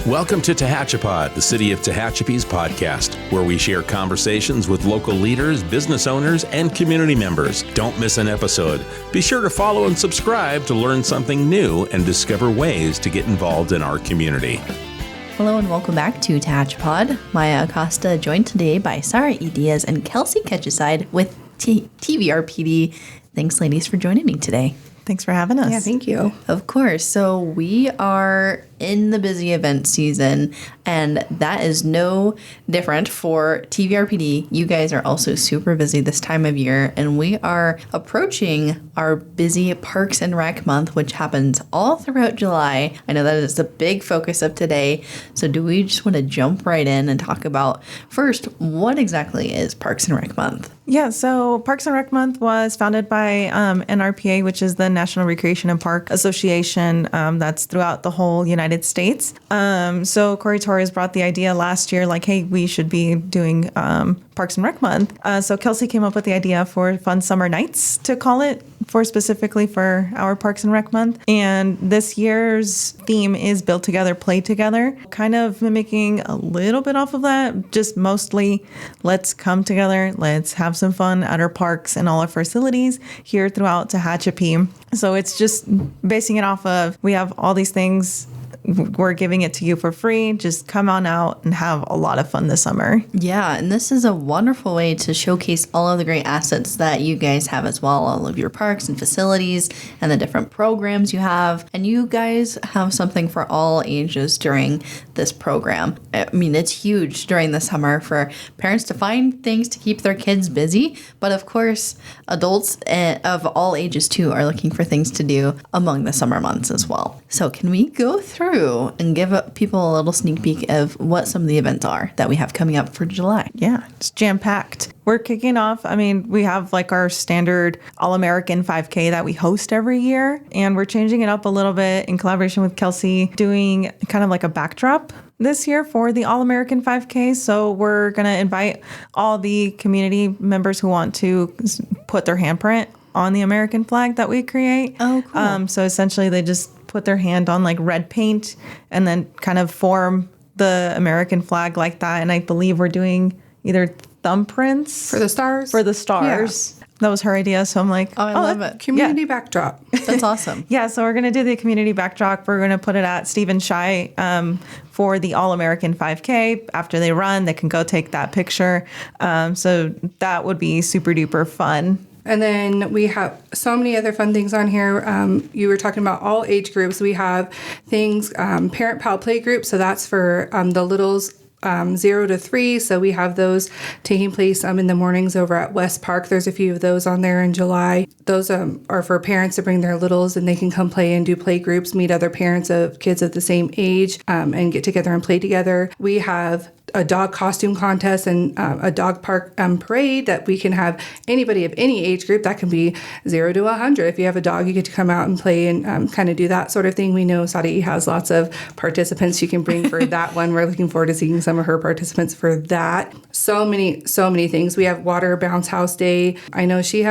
Welcome to Tehachapi, the City of Tehachapi's podcast, where we share conversations with local leaders, business owners, and community members. Don't miss an episode. Be sure to follow and subscribe to learn something new and discover ways to get involved in our community. Hello and welcome back to Tehachapi. Maya Acosta joined today by Sarah E. Diaz and Kelsey Ketcheside with TVRPD. Thanks, ladies, for joining me today. Thanks for having us. Yeah, thank you. Of course. So we are in the busy event season, and that is no different for TVRPD. You guys are also super busy this time of year, and we are approaching our busy Parks and Rec month, which happens all throughout July. I know that is the big focus of today. So do we just want to jump right in and talk about first, what exactly is Parks and Rec month? Yeah, so Parks and Rec Month was founded by NRPA, which is the National Recreation and Park Association that's throughout the whole United States. So Corey Torres brought the idea last year, like, hey, we should be doing Parks and Rec Month. So Kelsey came up with the idea for Fun Summer Nights to call it specifically for our Parks and Rec Month. And this year's theme is Build Together, Play Together, kind of mimicking a little bit off of that, just mostly let's come together, let's have some fun at our parks and all our facilities here throughout Tehachapi. So it's just basing it off of, we have all these things, we're giving it to you for free. Just come on out and have a lot of fun this summer. Yeah, and this is a wonderful way to showcase all of the great assets that you guys have as well, all of your parks and facilities and the different programs you have. And you guys have something for all ages during this program. I mean, it's huge during the summer for parents to find things to keep their kids busy. But of course, adults of all ages too are looking for things to do among the summer months as well. So can we go through and give people a little sneak peek of what some of the events are that we have coming up for July? Yeah, it's jam-packed. We're kicking off, we have like our standard All-American 5K that we host every year, and we're changing it up a little bit in collaboration with Kelsey, doing kind of like a backdrop this year for the All-American 5K. So we're going to invite all the community members who want to put their handprint on the American flag that we create. Oh, cool. So essentially they just put their hand on like red paint and then kind of form the American flag like that. And I believe we're doing either thumbprints For the stars? For the stars. Yeah. That was her idea. So I'm like, I love it. Community backdrop. That's awesome. Yeah, so we're going to do the community backdrop. We're going to put it at Stephen Shy for the All-American 5K. After they run, they can go take that picture. So that would be super duper fun. And then we have so many other fun things on here. You were talking about all age groups. We have things, Parent Pal Play Group. So that's for the littles 0 to 3. So we have those taking place in the mornings over at West Park. There's a few of those on there in July. Those are for parents to bring their littles, and they can come play and do play groups, meet other parents of kids of the same age, and get together and play together. We have a dog costume contest and a dog park parade that we can have anybody of any age group. That can be 0 to 100. If you have a dog, you get to come out and play and kind of do that sort of thing. We know Sadie has lots of participants you can bring for that one. We're looking forward to seeing some of her participants for that. So many things. We have Water Bounce House Day. I know Sadie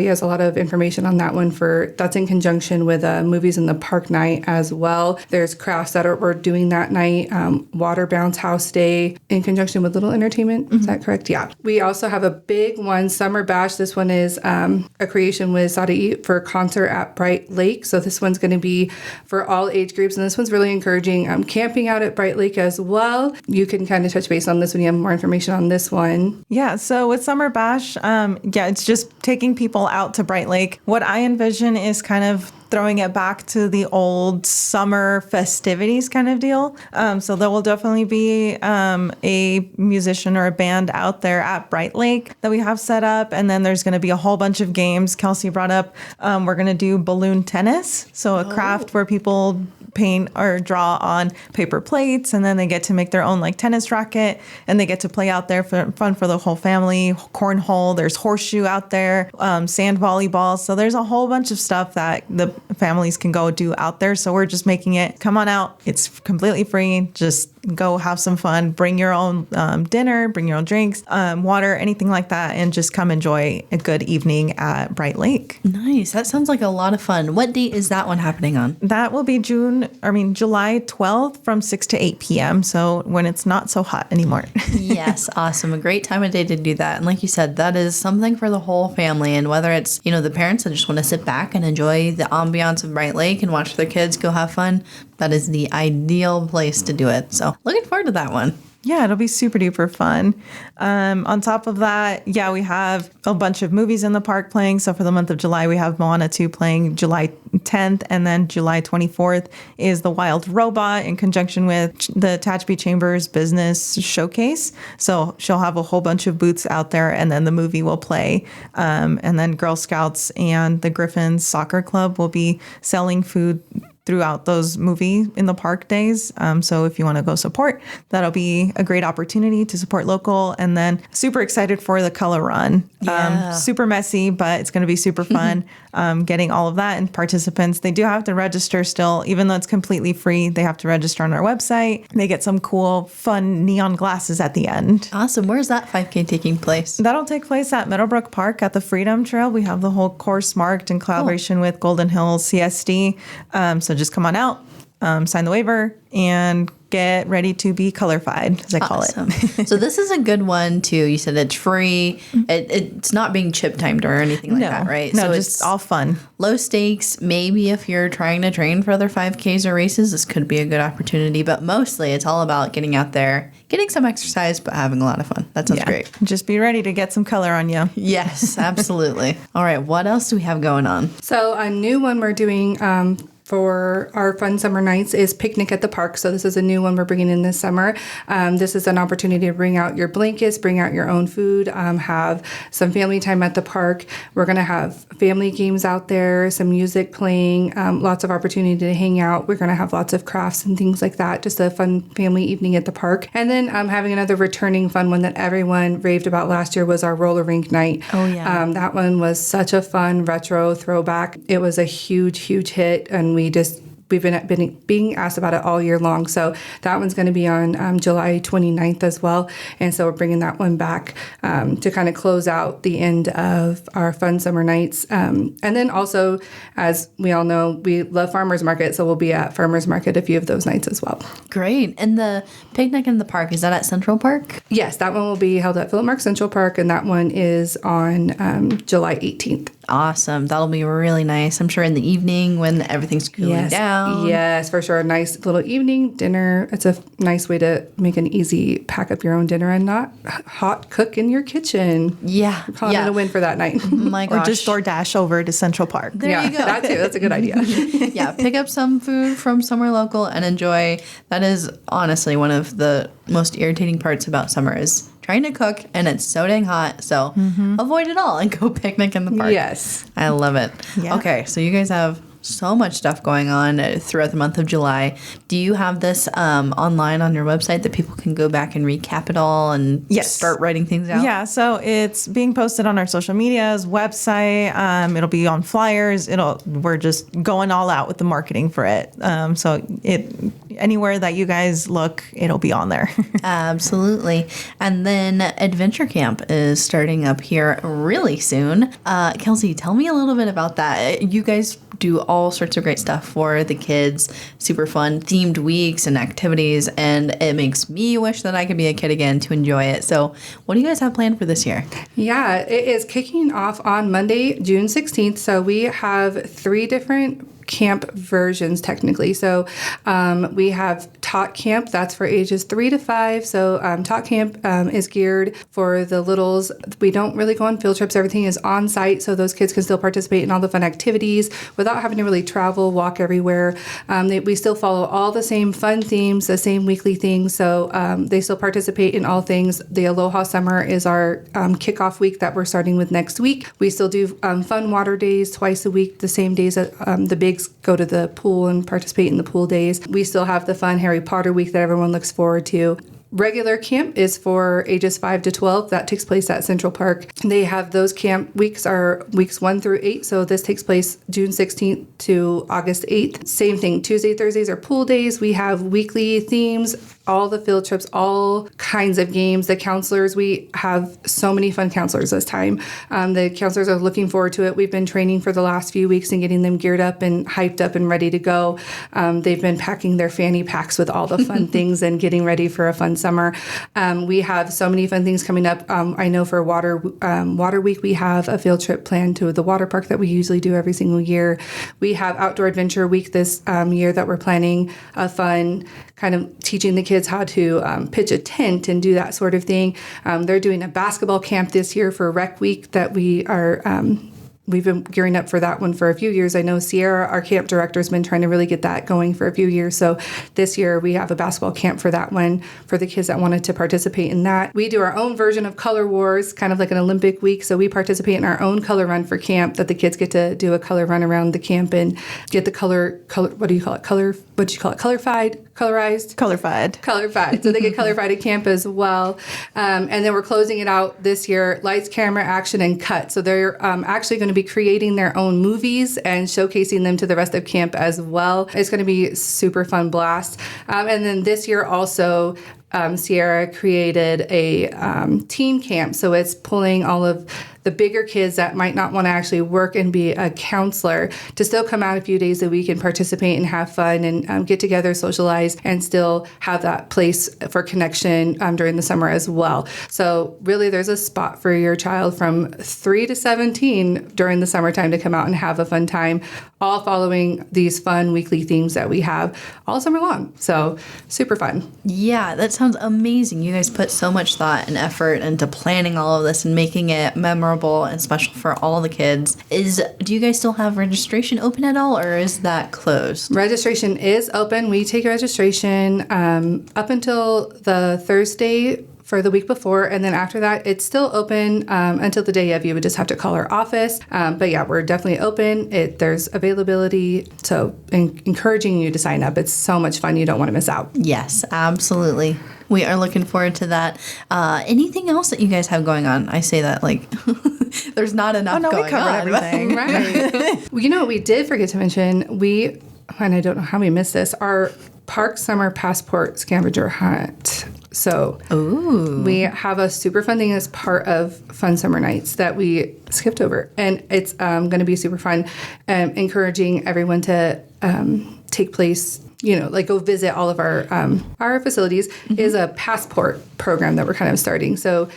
has a lot of information on that one that's in conjunction with Movies in the Park night as well. There's crafts that we're doing that night. Water Bounce House Day in conjunction with Little Entertainment. Is that correct? Yeah. We also have a big one, Summer Bash. This one is a creation with Sadie for concert at Bright Lake. So this one's going to be for all age groups. And this one's really encouraging camping out at Bright Lake as well. You can kind of touch base on this when you have more information on this one. Yeah. So with Summer Bash, it's just taking people out to Bright Lake. What I envision is kind of throwing it back to the old summer festivities kind of deal. So there will definitely be a musician or a band out there at Bright Lake that we have set up. And then there's going to be a whole bunch of games. Kelsey brought up, we're going to do balloon tennis. So a craft where people paint or draw on paper plates, and then they get to make their own like tennis racket, and they get to play out there for fun for the whole family. Cornhole, there's horseshoe out there, sand volleyball. So there's a whole bunch of stuff that the families can go do out there. So we're just making it, come on out. It's completely free. Just go have some fun, bring your own dinner, bring your own drinks, water, anything like that, and just come enjoy a good evening at Bright Lake. Nice. That sounds like a lot of fun. What date is that one happening on? That will be July 12th from 6 to 8 p.m. So when it's not so hot anymore. Yes, awesome. A great time of day to do that. And like you said, that is something for the whole family. And whether it's, the parents that just want to sit back and enjoy the ambiance of Bright Lake and watch their kids go have fun, that is the ideal place to do it. So looking forward to that one. Yeah, it'll be super duper fun. On top of that, we have a bunch of movies in the park playing. So for the month of July, we have Moana 2 playing July 10th, and then July 24th is The Wild Robot in conjunction with the Tehachapi Chamber's Business Showcase. So she'll have a whole bunch of booths out there, and then the movie will play. And then Girl Scouts and the Griffins Soccer Club will be selling food throughout those movie in the park days. So if you want to go support, that'll be a great opportunity to support local. And then super excited for the color run. Yeah. Super messy, but it's going to be super fun. Getting all of that, and participants, they do have to register still, even though it's completely free. They have to register on our website. They get some cool, fun neon glasses at the end. Awesome. Where's that 5K taking place? That'll take place at Meadowbrook Park at the Freedom Trail. We have the whole course marked in collaboration with Golden Hills CSD. So just come on out, sign the waiver, and get ready to be colorified, as I call it. So this is a good one too. You said it's free. It's not being chip timed or anything like that, right? No, so just it's all fun. low stakes. Maybe if you're trying to train for other 5Ks or races, this could be a good opportunity. But mostly it's all about getting out there, getting some exercise, but having a lot of fun. That sounds great. Just be ready to get some color on you. Yes, absolutely. All right. What else do we have going on? So a new one we're doing for our fun summer nights is Picnic at the Park. So this is a new one we're bringing in this summer. This is an opportunity to bring out your blankets, bring out your own food, have some family time at the park. We're going to have family games out there, some music playing, lots of opportunity to hang out. We're going to have lots of crafts and things like that. Just a fun family evening at the park. And then having another returning fun one that everyone raved about last year was our roller rink night. Oh, yeah. That one was such a fun retro throwback. It was a huge, huge hit, and we've been being asked about it all year long. So that one's going to be on July 29th as well. And so we're bringing that one back to kind of close out the end of our fun summer nights. And then also, as we all know, we love farmers market. So we'll be at farmers market a few of those nights as well. Great. And the picnic in the park, is that at Central Park? Yes, that one will be held at Philip Mark Central Park. And that one is on July 18th. Awesome. That'll be really nice. I'm sure in the evening when everything's cooling down. Yes, for sure. A nice little evening dinner. It's a nice way to make an easy pack up your own dinner and not hot cook in your kitchen. Yeah. Calling it a win for that night. My gosh. Or just DoorDash over to Central Park. There you go. That too. That's a good idea. Yeah, pick up some food from somewhere local and enjoy. That is honestly one of the most irritating parts about summer is trying to cook and it's so dang hot. So avoid it all and go picnic in the park. Yes. I love it. Yeah. Okay, so you guys have so much stuff going on throughout the month of July. Do you have this online on your website that people can go back and recap it all and start writing things out? Yeah, so it's being posted on our social medias, website. It'll be on flyers. We're just going all out with the marketing for it. So anywhere that you guys look, it'll be on there. Absolutely. And then Adventure Camp is starting up here really soon. Kelsey, tell me a little bit about that. You guys do all sorts of great stuff for the kids, super fun themed weeks and activities, and it makes me wish that I could be a kid again to enjoy it. So what do you guys have planned for this year? Yeah, it is kicking off on Monday, June 16th. So we have 3 different camp versions technically. So we have Tot Camp, that's for ages 3 to 5. So Tot Camp is geared for the littles. We don't really go on field trips. Everything is on site, so those kids can still participate in all the fun activities without having to really travel, walk everywhere. We still follow all the same fun themes, the same weekly things. So they still participate in all things. The Aloha Summer is our kickoff week that we're starting with next week. We still do fun water days twice a week, the same days that the big go to the pool and participate in the pool days. We still have the fun Harry Potter week that everyone looks forward to. Regular camp is for ages 5 to 12. That takes place at Central Park. They have those camp weeks are weeks 1 through 8. So this takes place June 16th to August 8th. Same thing. Tuesday, Thursdays are pool days. We have weekly themes all the field trips, all kinds of games. The counselors, we have so many fun counselors this time. The counselors are looking forward to it. We've been training for the last few weeks and getting them geared up and hyped up and ready to go. They've been packing their fanny packs with all the fun things and getting ready for a fun summer. We have so many fun things coming up. I know for Water Week, we have a field trip planned to the water park that we usually do every single year. We have Outdoor Adventure Week this year that we're planning a fun kind of teaching the kids how to pitch a tent and do that sort of thing. They're doing a basketball camp this year for Rec Week that we are we've been gearing up for that one for a few years. I know Sierra, our camp director, has been trying to really get that going for a few years. So this year we have a basketball camp for that one for the kids that wanted to participate in that. We do our own version of Color Wars, kind of like an Olympic week. So we participate in our own color run for camp that the kids get to do a color run around the camp and get the color, what do you call it? Colorified? So they get colorified at camp as well. And then we're closing it out this year, lights, camera, action, and cut. So they're actually going to be creating their own movies and showcasing them to the rest of camp as well. It's going to be super fun blast. And then this year also, Sierra created a teen camp. So it's pulling all of the bigger kids that might not want to actually work and be a counselor to still come out a few days a week and participate and have fun and get together, socialize, and still have that place for connection during the summer as well. So really there's a spot for your child from 3 to 17 during the summertime to come out and have a fun time, all following these fun weekly themes that we have all summer long. So super fun. Yeah, that sounds amazing. You guys put so much thought and effort into planning all of this and making it memorable and special for all the kids. Do you guys still have registration open at all, or is that closed? Registration is open. We take registration up until the Thursday for the week before, and then after that, it's still open until the day of. You would just have to call our office. But yeah, we're definitely open. There's availability, so encouraging you to sign up. It's so much fun. You don't want to miss out. Yes, absolutely. We are looking forward to that. Anything else that you guys have going on? I say that like there's not enough going we covered on. everything. Right. Well, you know what we did forget to mention? And I don't know how we missed this, our Park Summer Passport Scavenger Hunt. So we have a super fun thing as part of Fun Summer Nights that we skipped over. And it's going to be super fun, encouraging everyone to take place, like go visit all of our facilities. Is a passport program that we're kind of starting. So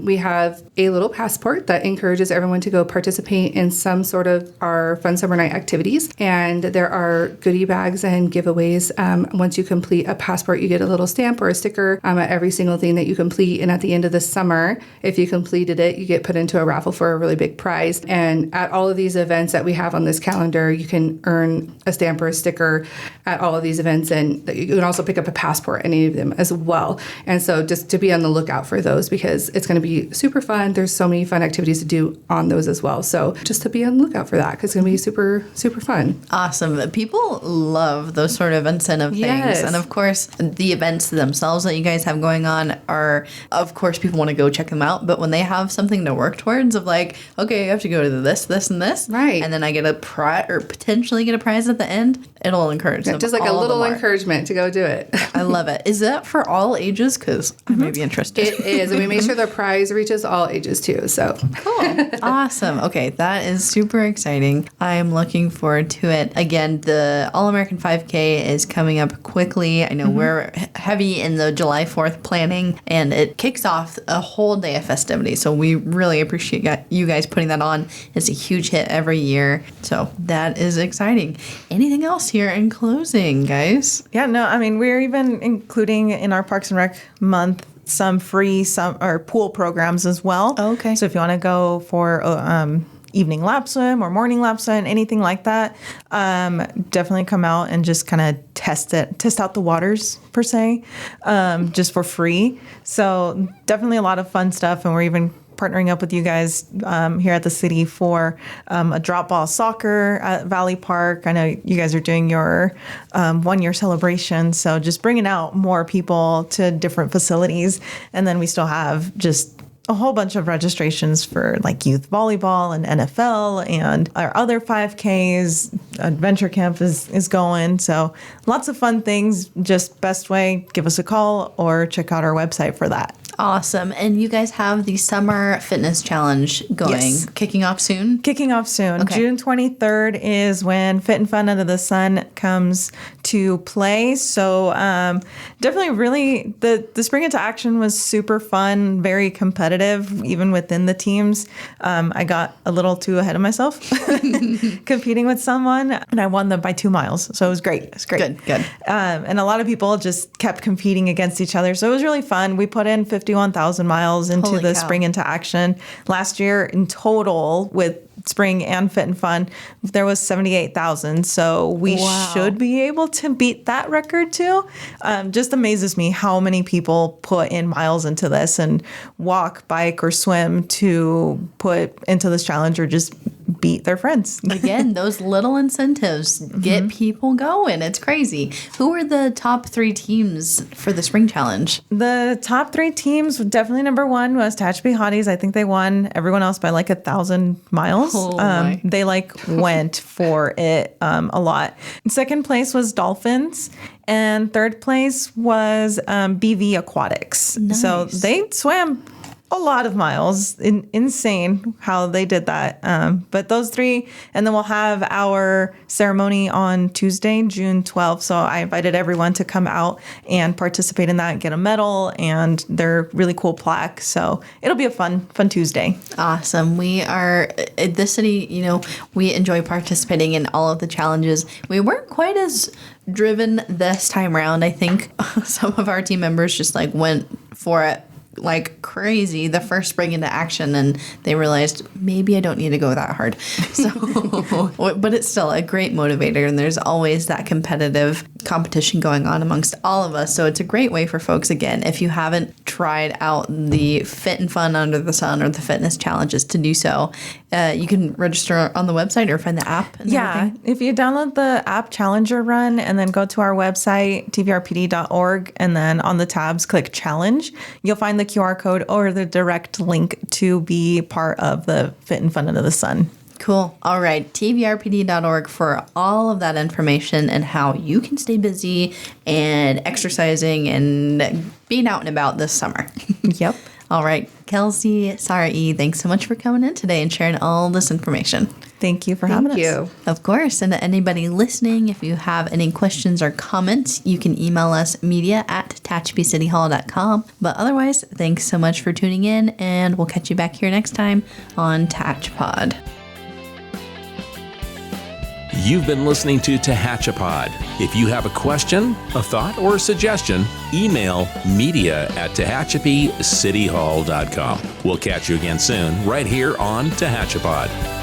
we have a little passport that encourages everyone to go participate in some sort of our Fun Summer Night activities. And there are goodie bags and giveaways. Once you complete a passport, you get a little stamp or a sticker at every single thing that you complete. And at the end of the summer, if you completed it, you get put into a raffle for a really big prize. And at all of these events that we have on this calendar, you can earn a stamp or a sticker at all of these events. And you can also pick up a passport, any of them as well. And so just to be on the lookout for those, because it's going to be super fun. There's so many fun activities to do on those as well. So just to be on the lookout for that, because it's going to be super, super fun. Awesome. People love those sort of incentive things. Yes. And of course, the events themselves that you guys have going on are, of course, people want to go check them out. But when they have something to work towards of like, okay, you have to go to this, this, and this. Right. And then I get a prize or potentially get a prize at the end, it'll encourage them. Just like a little encouragement to go do it. I love it. Is that for all ages? Because I may be interested. It is. And we make sure the prize reaches all ages too. So cool. Awesome. Okay. That is super exciting. I am looking forward to it. Again, the All-American 5K is coming up quickly. I know we're heavy in the July 4th planning, and it kicks off a whole day of festivities. So we really appreciate you guys putting that on. It's a huge hit every year. So that is exciting. Anything else here in closing, guys? Yeah, no, I mean, we're even including in our Parks and Rec month some free pool programs as well. Oh, okay. So if you want to go for evening lap swim or morning lap swim, anything like that, definitely come out and just kind of test out the waters per se, just for free. So definitely a lot of fun stuff, and we're even partnering up with you guys here at the city for a drop ball soccer at Valley Park. I know you guys are doing your 1 year celebration, so just bringing out more people to different facilities. And then we still have just a whole bunch of registrations for like youth volleyball and NFL and our other 5Ks. Adventure Camp is going. So lots of fun things. Just best way, give us a call or check out our website for that. Awesome. And you guys have the Summer Fitness Challenge going, Yes. kicking off soon? Kicking off soon. Okay. June 23rd is when Fit and Fun Under the Sun comes to play. So definitely really the Spring Into Action was super fun, very competitive, even within the teams. I got a little too ahead of myself competing with someone, and I won them by 2 miles. So it was great. It's great. Good. And a lot of people just kept competing against each other. So it was really fun. We put in 51,000 miles into Holy the cow. Spring Into Action. Last year in total with Spring and Fit and Fun, there was 78,000. So we Wow. should be able to beat that record too. Just amazes me how many people put in miles into this and walk, bike, or swim to put into this challenge or just beat their friends. Again, those little incentives get people going. It's crazy. Who are the top 3 teams for the Spring Challenge? The top 3 teams, definitely number 1 was Tehachapi Hotties. I think they won everyone else by like 1,000 miles. Oh, my. They like went for it a lot. Second place was Dolphins. And third place was BV Aquatics. So Nice. they swam a lot of miles. Insane how they did that. But those 3, and then we'll have our ceremony on Tuesday, June 12th. So I invited everyone to come out and participate in that and get a medal and their really cool plaque. So it'll be a fun Tuesday. Awesome. We are at this city, we enjoy participating in all of the challenges. We weren't quite as driven this time around. I think some of our team members just like went for it like crazy the first Spring Into Action, and they realized maybe I don't need to go that hard. So, but it's still a great motivator, and there's always that competitive competition going on amongst all of us. So it's a great way for folks, again, if you haven't tried out the Fit and Fun Under the Sun or the fitness challenges, to do so. You can register on the website or find the app. And everything. If you download the app Challenger Run and then go to our website, TVRPD.org, and then on the tabs, click Challenge, you'll find the QR code or the direct link to be part of the Fit and Fun Under the Sun. Cool. All right. TVRPD.org for all of that information and how you can stay busy and exercising and being out and about this summer. Yep. All right. Kelsey, Sarah E., thanks so much for coming in today and sharing all this information. Thank you for having us. Thank you. Of course. And to anybody listening, if you have any questions or comments, you can email us media@TehachapiCityHall.com. But otherwise, thanks so much for tuning in, and we'll catch you back here next time on TACHPod. You've been listening to Tehachapod. If you have a question, a thought, or a suggestion, email media@TehachapiCityHall.com. We'll catch you again soon, right here on Tehachapod.